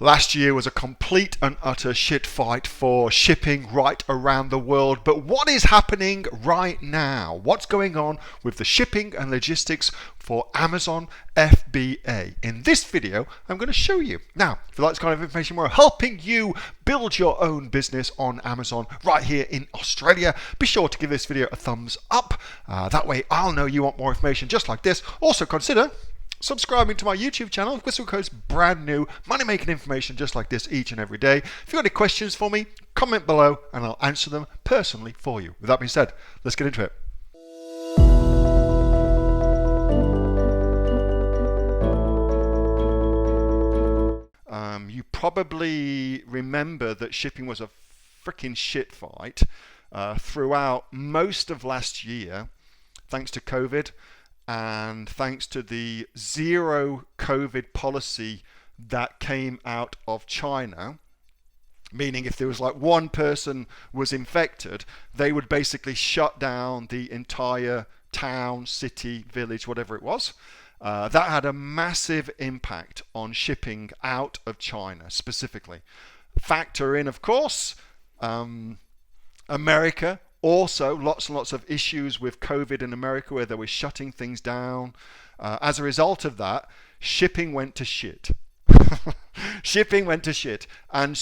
Last year was a complete and utter shit fight for shipping right around the world. But what is happening right now? What's going on with the shipping and logistics for Amazon FBA? In this video, I'm going to show you. Now, if you like this kind of information, we're helping you build your own business on Amazon right here in Australia. Be sure to give this video a thumbs up. That way I'll know you want more information just like this. Also consider subscribing to my YouTube channel, Whistle Code's brand new money-making information just like this each and every day. If you've got any questions for me, comment below and I'll answer them personally for you. With that being said, let's get into it. You probably remember that shipping was a freaking shit fight throughout most of last year, thanks to COVID. And thanks to the zero COVID policy that came out of China, meaning if there was like one person was infected, they would basically shut down the entire town, city, village, whatever it was. That had a massive impact on shipping out of China specifically. Factor in, of course, America. Also, lots and lots of issues with COVID in America where they were shutting things down. As a result of that, shipping went to shit. Shipping went to shit. And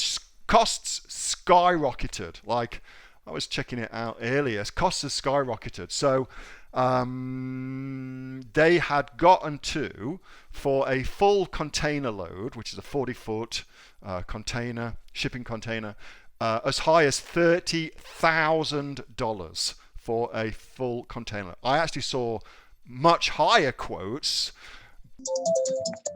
costs skyrocketed. Like, I was checking it out earlier. Costs have skyrocketed. So, they had gotten to, for a full container load, which is a 40-foot container, shipping container, as high as $30,000 for a full container. I actually saw much higher quotes.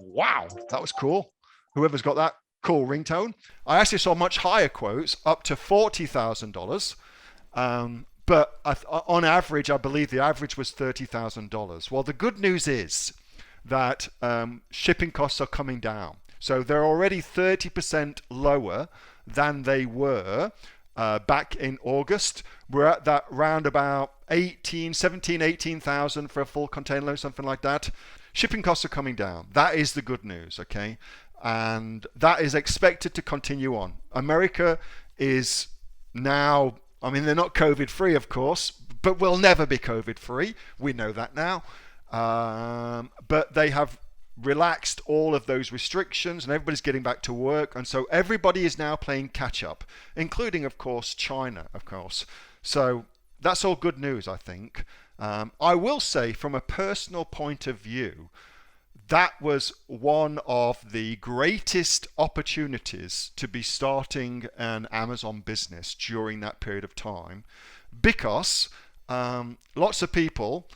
Wow, that was cool. Whoever's got that cool ringtone. I actually saw much higher quotes, up to $40,000. But on average, I believe the average was $30,000. Well, the good news is that shipping costs are coming down. So they're already 30% lower than they were back in August. We're at that round about 18,000 for a full container load, something like that. Shipping costs are coming down. That is the good news, okay? And that is expected to continue on. America is now, I mean, they're not COVID free, of course, but will never be COVID free. We know that now. But they have relaxed all of those restrictions and everybody's getting back to work, and so everybody is now playing catch up, including of course China, of course. So that's all good news, I think. I will say from a personal point of view, that was one of the greatest opportunities to be starting an Amazon business during that period of time, because lots of people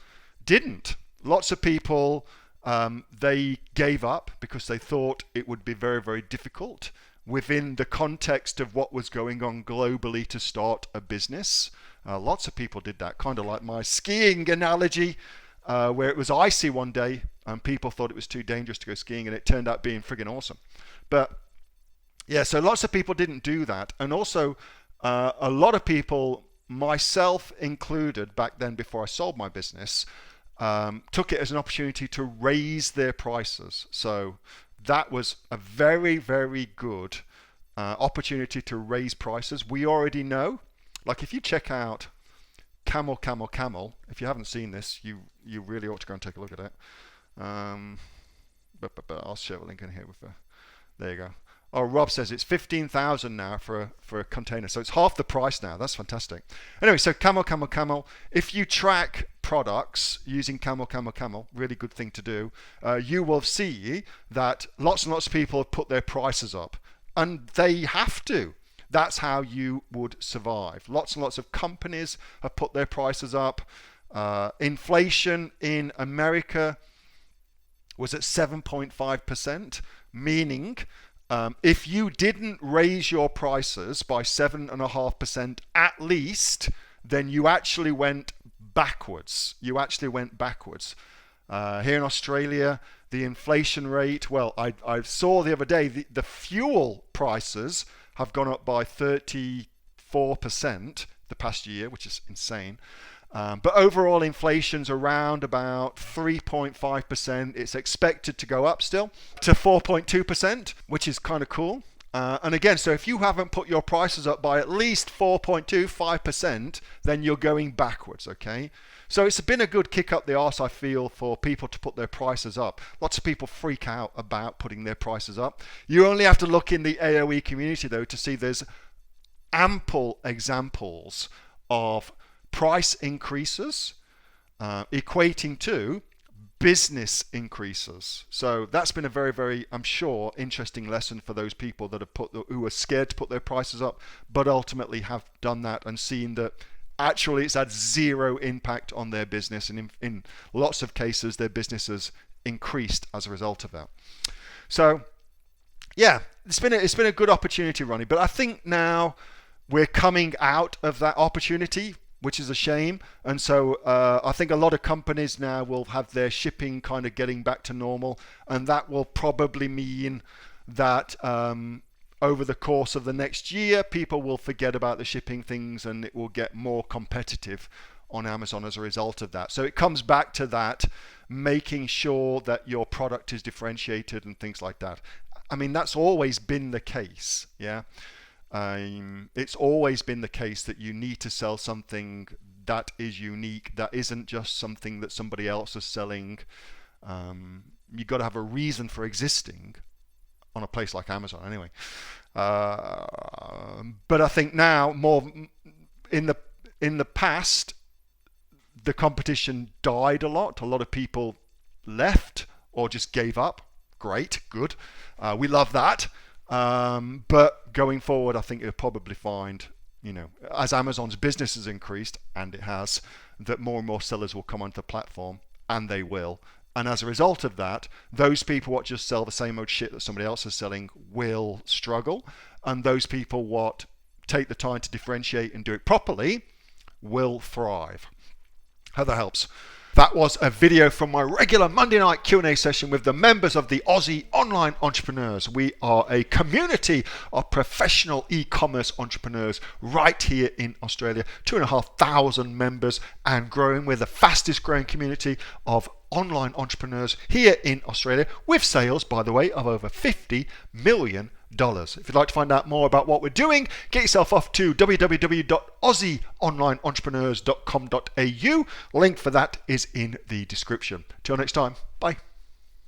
didn't. Lots of people they gave up because they thought it would be very, very difficult within the context of what was going on globally to start a business. Lots of people did that, kind of like my skiing analogy, where it was icy one day and people thought it was too dangerous to go skiing, and it turned out being friggin' awesome. But yeah, so lots of people didn't do that. And also a lot of people, myself included, back then before I sold my business, took it as an opportunity to raise their prices. So that was a very, very good opportunity to raise prices. We already know, like if you check out Camel, if you haven't seen this, you really ought to go and take a look at it. But I'll share a link in here with there you go. Oh, Rob says it's 15,000 now for a container, so it's half the price now. That's fantastic. Anyway, so Camel. If you track products using Camel, really good thing to do. You will see that lots and lots of people have put their prices up, and they have to. That's how you would survive. Lots and lots of companies have put their prices up. Inflation in America was at 7.5%, meaning if you didn't raise your prices by 7.5% at least, then you actually went backwards. Here in Australia, the inflation rate, well, I saw the other day, the fuel prices have gone up by 34% the past year, which is insane. But overall inflation's around about 3.5%. It's expected to go up still to 4.2%, which is kind of cool. And again, so if you haven't put your prices up by at least 4.25%, then you're going backwards, okay? So it's been a good kick up the arse, I feel, for people to put their prices up. Lots of people freak out about putting their prices up. You only have to look in the AOE community, though, to see there's ample examples of price increases equating to business increases. So that's been a very, very, I'm sure, interesting lesson for those people that who are scared to put their prices up, but ultimately have done that and seen that actually it's had zero impact on their business, and in lots of cases their business has increased as a result of that. So yeah, it's been a good opportunity, Ronnie, but I think now we're coming out of that opportunity, which is a shame. And so I think a lot of companies now will have their shipping kind of getting back to normal, and that will probably mean that over the course of the next year, people will forget about the shipping things and it will get more competitive on Amazon as a result of that. So it comes back to that, making sure that your product is differentiated and things like that. I mean, that's always been the case, yeah. It's always been the case that you need to sell something that is unique, that isn't just something that somebody else is selling. You've got to have a reason for existing on a place like Amazon anyway. But I think now, more in the past, the competition died a lot. A lot of people left or just gave up. Great, good. We love that. But going forward, I think you'll probably find, as Amazon's business has increased, and it has, that more and more sellers will come onto the platform, and they will. And as a result of that, those people what just sell the same old shit that somebody else is selling will struggle. And those people what take the time to differentiate and do it properly will thrive. Hope that helps. That was a video from my regular Monday night Q&A session with the members of the Aussie Online Entrepreneurs. We are a community of professional e-commerce entrepreneurs right here in Australia. 2,500 members and growing. We're the fastest growing community of online entrepreneurs here in Australia, with sales, by the way, of over $50 million. If you'd like to find out more about what we're doing, get yourself off to www.aussieonlineentrepreneurs.com.au. Link for that is in the description. Till next time, bye.